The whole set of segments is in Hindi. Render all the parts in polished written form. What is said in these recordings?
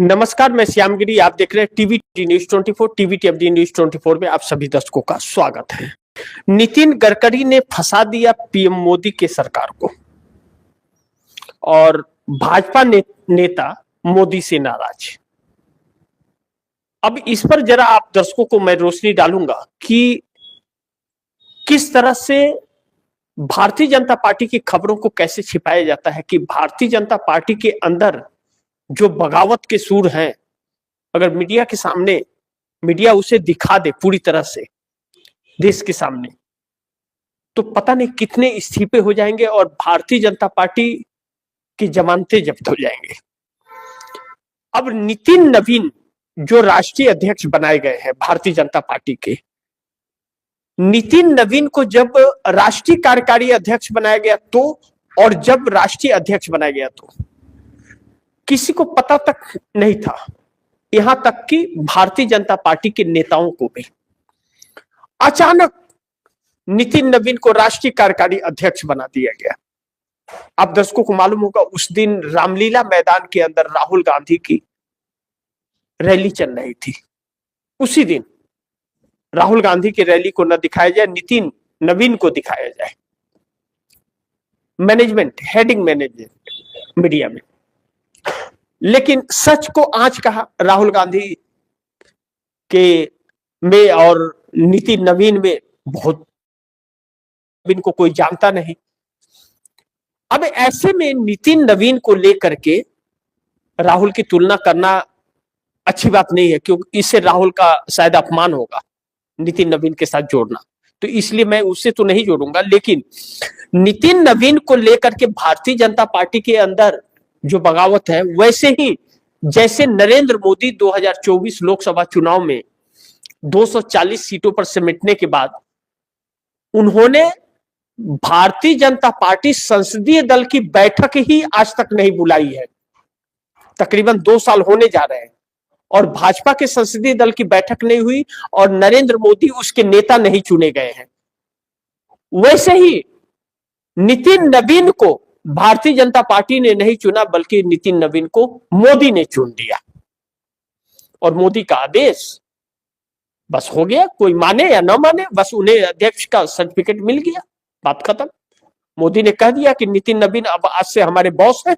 नमस्कार, मैं श्यामगिरी। आप देख रहे हैं टीवी न्यूज 24। टीवी टीएफडी न्यूज 24 में आप सभी दर्शकों का स्वागत है। नितिन गडकरी ने फंसा दिया पीएम मोदी के सरकार को और भाजपा नेता मोदी से नाराज। अब इस पर जरा आप दर्शकों को मैं रोशनी डालूंगा कि किस तरह से भारतीय जनता पार्टी की खबरों को कैसे छिपाया जाता है, कि भारतीय जनता पार्टी के अंदर जो बगावत के सूर हैं, अगर मीडिया के सामने मीडिया उसे दिखा दे पूरी तरह से देश के सामने, तो पता नहीं कितने इस्तीफे हो जाएंगे और भारतीय जनता पार्टी की जमानतें जब्त हो जाएंगे। अब नितिन नवीन जो राष्ट्रीय अध्यक्ष बनाए गए हैं भारतीय जनता पार्टी के, नितिन नवीन को जब राष्ट्रीय कार्यकारी अध्यक्ष बनाया गया तो, और जब राष्ट्रीय अध्यक्ष बनाया गया तो किसी को पता तक नहीं था, यहां तक कि भारतीय जनता पार्टी के नेताओं को भी। अचानक नितिन नवीन को राष्ट्रीय कार्यकारी अध्यक्ष बना दिया गया। आप दर्शकों को मालूम होगा, उस दिन रामलीला मैदान के अंदर राहुल गांधी की रैली चल रही थी। उसी दिन राहुल गांधी की रैली को न दिखाया जाए, नितिन नवीन को दिखाया जाए। मैनेजमेंट, हेडिंग मैनेजमेंट मीडिया में। लेकिन सच को आंच कहा राहुल गांधी के में और नितिन नवीन में बहुत, नवीन को कोई जानता नहीं। अब ऐसे में नितिन नवीन को लेकर के राहुल की तुलना करना अच्छी बात नहीं है, क्योंकि इससे राहुल का शायद अपमान होगा नितिन नवीन के साथ जोड़ना, तो इसलिए मैं उससे तो नहीं जोड़ूंगा। लेकिन नितिन नवीन को लेकर के भारतीय जनता पार्टी के अंदर जो बगावत है, वैसे ही जैसे नरेंद्र मोदी 2024 लोकसभा चुनाव में 240 सीटों पर सिमटने के बाद उन्होंने भारतीय जनता पार्टी संसदीय दल की बैठक ही आज तक नहीं बुलाई है। तकरीबन 2 साल होने जा रहे हैं और भाजपा के संसदीय दल की बैठक नहीं हुई और नरेंद्र मोदी उसके नेता नहीं चुने गए हैं। वैसे ही नितिन नवीन को भारतीय जनता पार्टी ने नहीं चुना, बल्कि नितिन नवीन को मोदी ने चुन लिया और मोदी का आदेश बस हो गया। कोई माने या न माने, बस उन्हें अध्यक्ष का सर्टिफिकेट मिल गया, बात खत्म। मोदी ने कह दिया कि नितिन नवीन अब आज से हमारे बॉस है।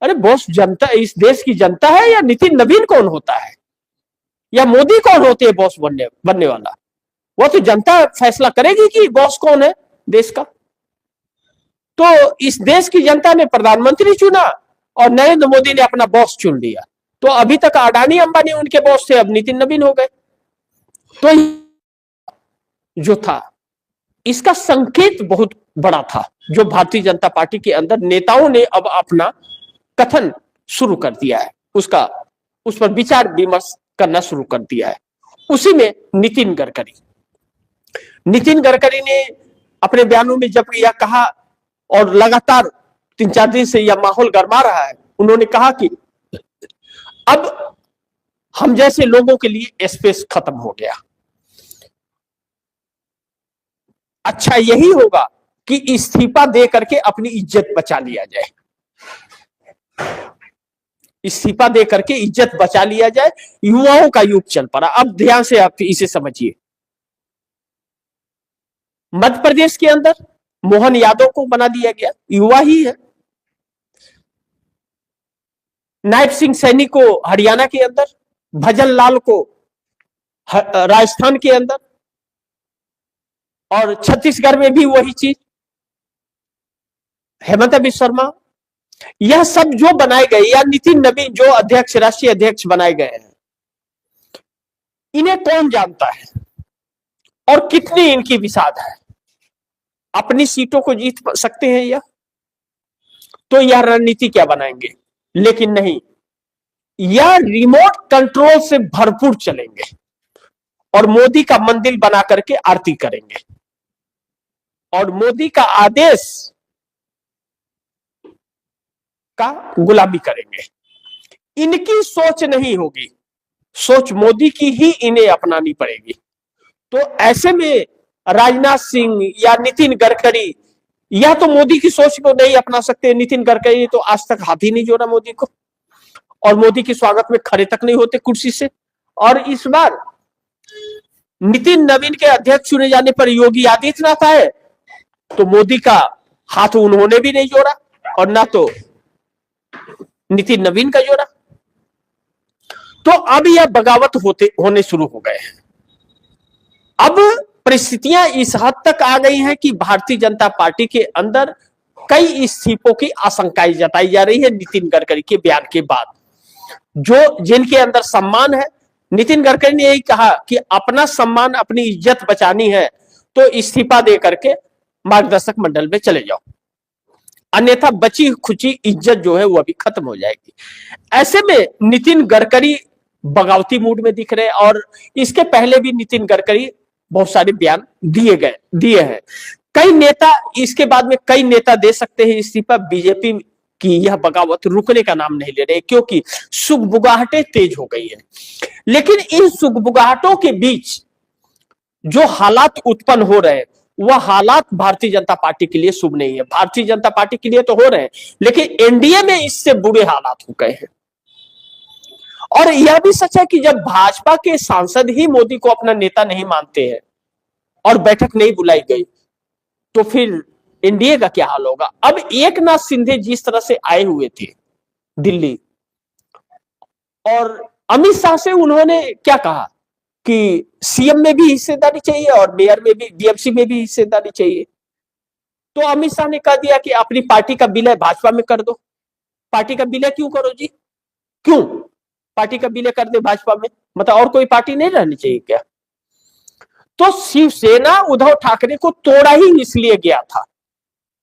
अरे बॉस जनता, इस देश की जनता है, या नितिन नवीन कौन होता है, या मोदी कौन होते हैं बॉस बनने वाला? वो तो जनता फैसला करेगी कि बॉस कौन है देश का। तो इस देश की जनता ने प्रधानमंत्री चुना और नरेंद्र मोदी ने अपना बॉस चुन लिया। तो अभी तक अडानी अंबानी उनके बॉस थे, अब नितिन नवीन हो गए। तो जो था, इसका संकेत बहुत बड़ा था, जो भारतीय जनता पार्टी के अंदर नेताओं ने अब अपना कथन शुरू कर दिया है, उस पर विचार विमर्श करना शुरू कर दिया है। उसी में नितिन गडकरी ने अपने बयानों में जब यह कहा, और लगातार 3-4 दिन से यह माहौल गरमा रहा है, उन्होंने कहा कि अब हम जैसे लोगों के लिए स्पेस खत्म हो गया। अच्छा यही होगा कि इस्तीफा दे करके अपनी इज्जत बचा लिया जाए, इस्तीफा दे करके इज्जत बचा लिया जाए। युवाओं का युग चल पड़ा। अब ध्यान से आप इसे समझिए। मध्य प्रदेश के अंदर मोहन यादव को बना दिया गया, युवा ही है। नायब सिंह सैनी को हरियाणा के अंदर, भजन लाल को राजस्थान के अंदर, और छत्तीसगढ़ में भी वही चीज। हेमंत बिस्वा शर्मा, यह सब जो बनाए गए, या नितिन नवीन जो अध्यक्ष, राष्ट्रीय अध्यक्ष बनाए गए हैं, इन्हें कौन जानता है और कितनी इनकी विसाध है? अपनी सीटों को जीत सकते हैं यह? तो यह रणनीति क्या बनाएंगे? लेकिन नहीं, यह रिमोट कंट्रोल से भरपूर चलेंगे और मोदी का मंदिर बना करके आरती करेंगे और मोदी का आदेश का गुलामी करेंगे। इनकी सोच नहीं होगी, सोच मोदी की ही इन्हें अपनानी पड़ेगी। तो ऐसे में राजनाथ सिंह या नितिन गडकरी, या तो मोदी की सोच को नहीं अपना सकते। नितिन गडकरी तो आज तक हाथ ही नहीं जोड़ा मोदी को, और मोदी के स्वागत में खड़े तक नहीं होते कुर्सी से। और इस बार नितिन नवीन के अध्यक्ष चुने जाने पर योगी आदित्यनाथ आए तो मोदी का हाथ उन्होंने भी नहीं जोड़ा और ना तो नितिन नवीन का जोड़ा। तो अब यह बगावत होने शुरू हो गए हैं। अब परिस्थितियां इस हद तक आ गई हैं कि भारतीय जनता पार्टी के अंदर कई इस्तीफों की आशंकाएं जताई जा रही है नितिन गडकरी के बयान के बाद। जो जिनके अंदर सम्मान है, नितिन गडकरी ने यही कहा कि अपना सम्मान, अपनी इज्जत बचानी है तो इस्तीफा दे करके मार्गदर्शक मंडल में चले जाओ, अन्यथा बची खुची इज्जत जो है वो अभी खत्म हो जाएगी। ऐसे में नितिन गडकरी बगावती मूड में दिख रहे हैं और इसके पहले भी नितिन गडकरी बहुत सारे बयान दिए हैं। कई नेता इसके बाद में कई नेता दे सकते हैं इस्तीफा। बीजेपी की यह बगावत रुकने का नाम नहीं ले रहे क्योंकि सुगबुगाहटें तेज हो गई है। लेकिन इन सुगबुगाहटों के बीच जो हालात उत्पन्न हो रहे हैं वह हालात भारतीय जनता पार्टी के लिए शुभ नहीं है। भारतीय जनता पार्टी के लिए तो हो रहे हैं लेकिन एनडीए में इससे बुरे हालात हो गए हैं। और यह भी सच है कि जब भाजपा के सांसद ही मोदी को अपना नेता नहीं मानते हैं और बैठक नहीं बुलाई गई तो फिर एनडीए का क्या हाल होगा। अब एकनाथ शिंदे जिस तरह से आए हुए थे दिल्ली और अमित शाह से उन्होंने क्या कहा कि सीएम में भी हिस्सेदारी चाहिए और मेयर में भी, बीएमसी में भी हिस्सेदारी चाहिए। तो अमित शाह ने कह दिया कि अपनी पार्टी का विलय भाजपा में कर दो। पार्टी का विलय क्यों करो जी, क्यों पार्टी का विलय कर दे भाजपा में, मतलब और कोई पार्टी नहीं रहनी चाहिए क्या। तो शिवसेना उद्धव ठाकरे को तोड़ा ही इसलिए गया था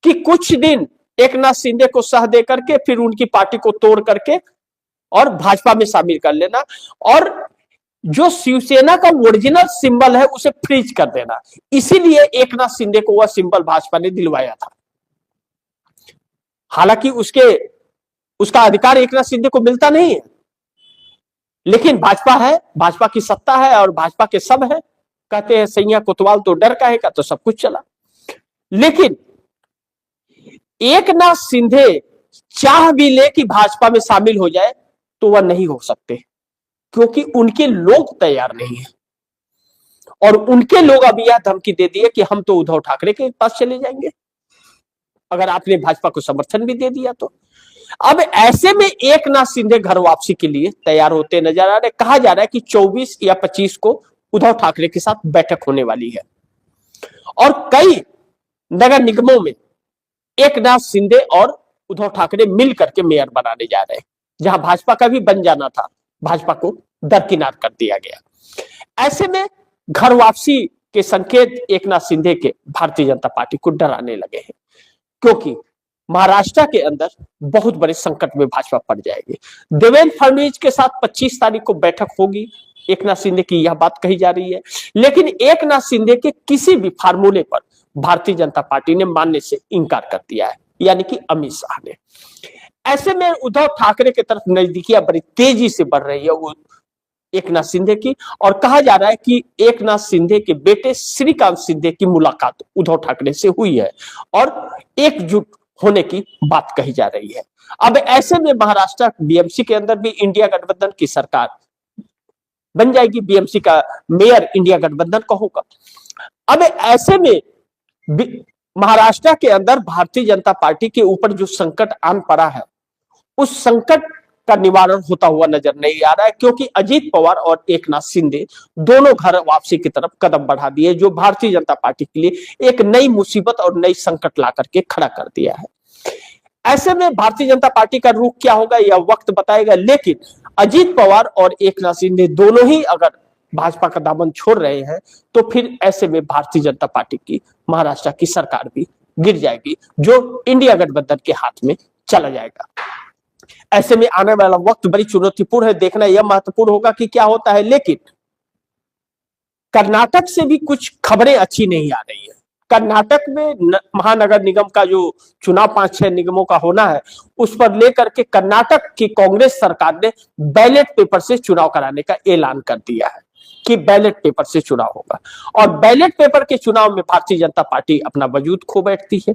कि कुछ दिन एकनाथ शिंदे को सह दे करके फिर उनकी पार्टी को तोड़ करके और भाजपा में शामिल कर लेना और जो शिवसेना का ओरिजिनल सिंबल है उसे फ्रीज कर देना। इसीलिए एकनाथ शिंदे को वह सिंबल भाजपा ने दिलवाया था। हालांकि उसका अधिकार एकनाथ शिंदे को मिलता नहीं है, लेकिन भाजपा है, भाजपा की सत्ता है और भाजपा के सब है। कहते हैं सैया कोतवाल तो डर का है का, तो सब कुछ चला। लेकिन एकनाथ शिंदे चाह भी ले कि भाजपा में शामिल हो जाए तो वह नहीं हो सकते क्योंकि उनके लोग तैयार नहीं है। और उनके लोग अभी यह धमकी दे दिए कि हम तो उद्धव ठाकरे के पास चले जाएंगे अगर आपने भाजपा को समर्थन भी दे दिया तो। अब ऐसे में एकनाथ शिंदे घर वापसी के लिए तैयार होते नजर आ रहे। कहा जा रहा है कि 24 या 25 को उद्धव ठाकरे के साथ बैठक होने वाली है और कई नगर निगमों में एकनाथ शिंदे और उद्धव ठाकरे मिल करके मेयर बनाने जा रहे हैं। जहां भाजपा का भी बन जाना था, भाजपा को दरकिनार कर दिया गया। ऐसे में घर वापसी के संकेत एकनाथ शिंदे के भारतीय जनता पार्टी को डराने लगे हैं क्योंकि महाराष्ट्र के अंदर बहुत बड़े संकट में भाजपा पड़ जाएगी। देवेंद्र फडणवीस के साथ 25 तारीख को बैठक होगी, एकनाथ शिंदे की यह बात कही जा रही है। लेकिन एकनाथ शिंदे के किसी भी फार्मूले पर भारतीय जनता पार्टी ने मानने से इनकार कर दिया है, यानी कि अमित शाह ने। ऐसे में उद्धव ठाकरे की तरफ नजदीकियां बड़ी तेजी से बढ़ रही है वो एकनाथ शिंदे की। और कहा जा रहा है कि एकनाथ शिंदे के बेटे श्रीकांत शिंदे की मुलाकात उद्धव ठाकरे से हुई है और एकजुट होने की बात कही जा रही है। अब ऐसे में महाराष्ट्र बीएमसी के अंदर भी इंडिया गठबंधन की सरकार बन जाएगी, बीएमसी का मेयर इंडिया गठबंधन का होगा। अब ऐसे में महाराष्ट्र के अंदर भारतीय जनता पार्टी के ऊपर जो संकट आन पड़ा है उस संकट का निवारण होता हुआ नजर नहीं आ रहा है क्योंकि अजीत पवार और एकनाथ शिंदे दोनों घर वापसी की तरफ कदम बढ़ा दिए, जो भारतीय जनता पार्टी के लिए एक नई मुसीबत और नई संकट ला करके खड़ा कर दिया है। ऐसे में भारतीय जनता पार्टी का रुख क्या होगा यह वक्त बताएगा, लेकिन अजीत पवार और एकनाथ शिंदे दोनों ही अगर भाजपा का दामन छोड़ रहे हैं तो फिर ऐसे में भारतीय जनता पार्टी की महाराष्ट्र की सरकार भी गिर जाएगी, जो इंडिया गठबंधन के हाथ में चला जाएगा। ऐसे में आने वाला वक्त बड़ी चुनौतीपूर्ण है, देखना यह महत्वपूर्ण होगा कि क्या होता है। लेकिन कर्नाटक से भी कुछ खबरें अच्छी नहीं आ रही है। कर्नाटक में महानगर निगम का जो चुनाव 5-6 निगमों का होना है उस पर लेकर के कर्नाटक की कांग्रेस सरकार ने बैलेट पेपर से चुनाव कराने का ऐलान कर दिया है कि बैलेट पेपर से चुनाव होगा और बैलेट पेपर के चुनाव में भारतीय जनता पार्टी अपना वजूद खो बैठती है।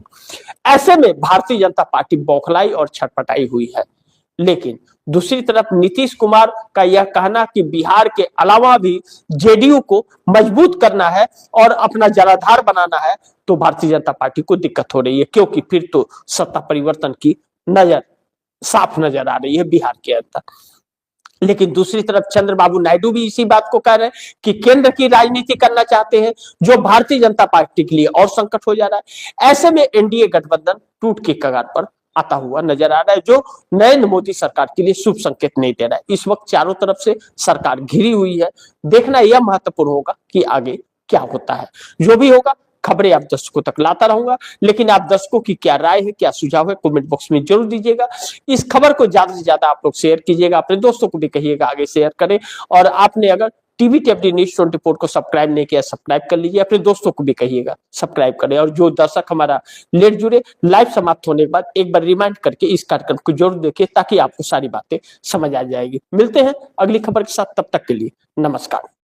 ऐसे में भारतीय जनता पार्टी बौखलाई और छटपटाई हुई है। लेकिन दूसरी तरफ नीतीश कुमार का यह कहना कि बिहार के अलावा भी जेडीयू को मजबूत करना है और अपना जनाधार बनाना है, तो भारतीय जनता पार्टी को दिक्कत हो रही है, क्योंकि फिर तो सत्ता परिवर्तन की नजर साफ नजर आ रही है बिहार के अंदर। लेकिन दूसरी तरफ चंद्रबाबू नायडू भी इसी बात को कह रहे हैं कि केंद्र की राजनीति करना चाहते हैं, जो भारतीय जनता पार्टी के लिए और संकट हो जा रहा है। ऐसे में एनडीए गठबंधन टूट के कगार पर आता हुआ नजर आ रहा है, जो नरेंद्र मोदी सरकार के लिए शुभ संकेत नहीं दे रहा है। इस वक्त चारों तरफ से सरकार घिरी हुई है। देखना यह महत्वपूर्ण होगा कि आगे क्या होता है। जो भी होगा, खबरें आप दर्शकों तक लाता रहूंगा, लेकिन आप दर्शकों की क्या राय है, क्या सुझाव है, कमेंट बॉक्स में जरूर दीजिएगा। इस खबर को ज्यादा से ज्यादा आप लोग शेयर कीजिएगा, अपने दोस्तों को भी कहिएगा आगे शेयर करें। और आपने अगर टीवी टीएफडी न्यूज़ 24 को सब्सक्राइब नहीं किया, सब्सक्राइब कर लीजिए, अपने दोस्तों को भी कहिएगा सब्सक्राइब करें। और जो दर्शक हमारा लेट जुड़े, लाइव समाप्त होने के बाद एक बार रिमाइंड करके इस कार्यक्रम को जरूर देखिए, ताकि आपको सारी बातें समझ आ जाएगी। मिलते हैं अगली खबर के साथ, तब तक के लिए नमस्कार।